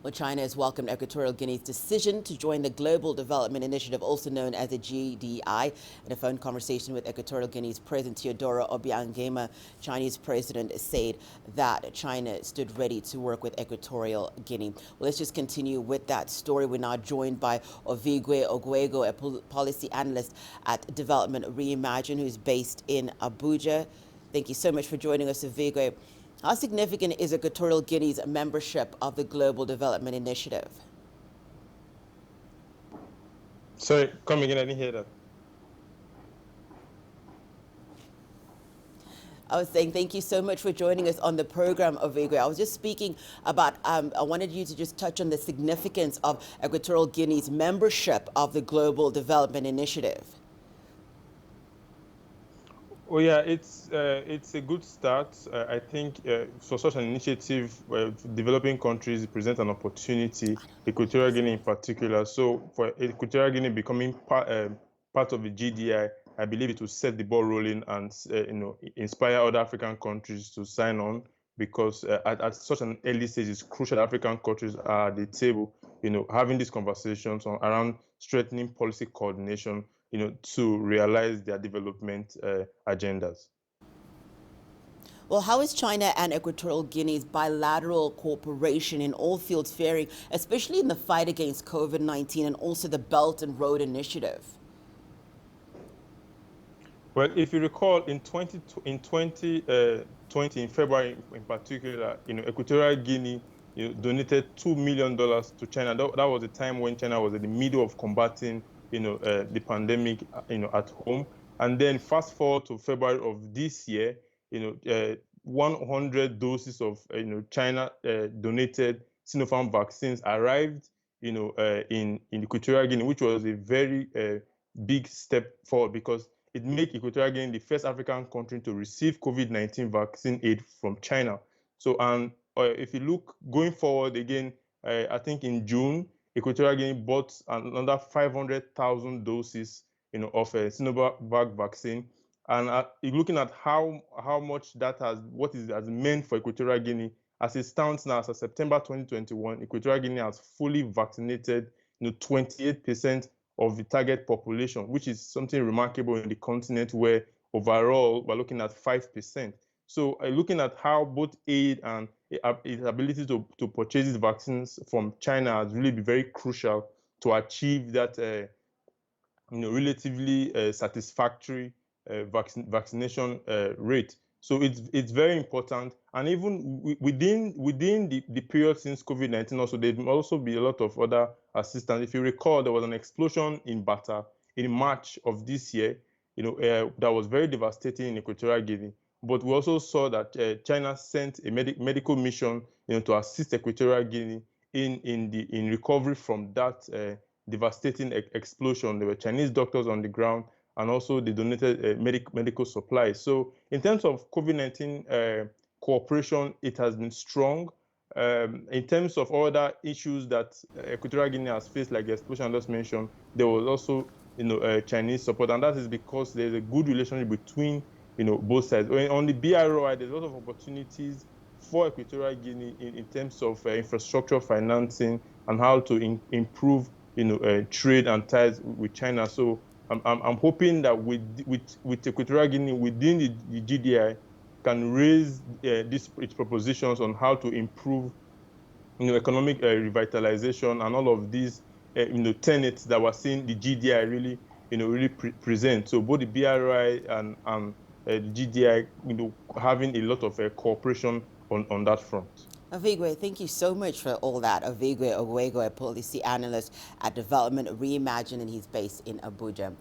Well, China has welcomed Equatorial Guinea's decision to join the Global Development Initiative, also known as the GDI. In a phone conversation with Equatorial Guinea's President Teodoro Obiang Nguema, Chinese President said that China stood ready to work with Equatorial Guinea. Well, let's just continue with that story. We're now joined by Ovigwe Ogwego, a policy analyst at Development Reimagine, who's based in Abuja. Thank you so much for joining us, Ovigwe. How significant is Equatorial Guinea's membership of the Global Development Initiative? Sorry, come again, I didn't hear that. I was saying thank you so much for joining us on the program, Ovigwe. I was just speaking about, I wanted you to just touch on the significance of Equatorial Guinea's membership of the Global Development Initiative. Oh yeah, it's a good start. I think for such an initiative, developing countries present an opportunity, Equatorial Guinea in particular. So for Equatorial Guinea becoming part of the GDI, I believe it will set the ball rolling and inspire other African countries to sign on, because at such an early stage, it's crucial that African countries are at the table, having these conversations around strengthening policy coordination, to realize their development agendas. Well, how is China and Equatorial Guinea's bilateral cooperation in all fields faring, especially in the fight against COVID-19 and also the Belt and Road Initiative? Well, if you recall, in 2020, in February in particular, Equatorial Guinea donated $2 million to China. That was the time when China was in the middle of combating the pandemic, at home. And then fast forward to February of this year, 100 doses of, China donated Sinopharm vaccines arrived, in Equatorial Guinea, which was a very big step forward, because it made Equatorial Guinea the first African country to receive COVID-19 vaccine aid from China. So, and if you look going forward again, I think in June, Equatorial Guinea bought another 500,000 doses, of a Sinovac vaccine. And looking at how much that what it has meant for Equatorial Guinea, as it stands now, as of September 2021, Equatorial Guinea has fully vaccinated, 28% of the target population, which is something remarkable in the continent where overall we're looking at 5%. So looking at how both aid and its ability to purchase these vaccines from China has really been very crucial to achieve that relatively satisfactory vaccination rate. So it's very important. And even within the period since COVID-19, also there will also be a lot of other assistance. If you recall, there was an explosion in Bata in March of this year, that was very devastating in Equatorial Guinea. But we also saw that China sent a medical mission, to assist Equatorial Guinea in recovery from that devastating explosion. There were Chinese doctors on the ground, and also they donated medical supplies. So in terms of COVID-19 cooperation, it has been strong. In terms of other issues that Equatorial Guinea has faced, like the explosion I just mentioned, there was also Chinese support, and that is because there's a good relationship between both sides. On the BRI, there's a lot of opportunities for Equatorial Guinea in terms of infrastructure financing and how to improve trade and ties with China. So I'm hoping that with Equatorial Guinea within the GDI can raise its propositions on how to improve economic revitalization and all of these tenets that we're seeing the GDI really present. So both the BRI and the GDI having a lot of cooperation on that front. Ovigwe, thank you so much for all that. Ovigwe Ogwego, a policy analyst at Development Reimagine, and he's based in Abuja.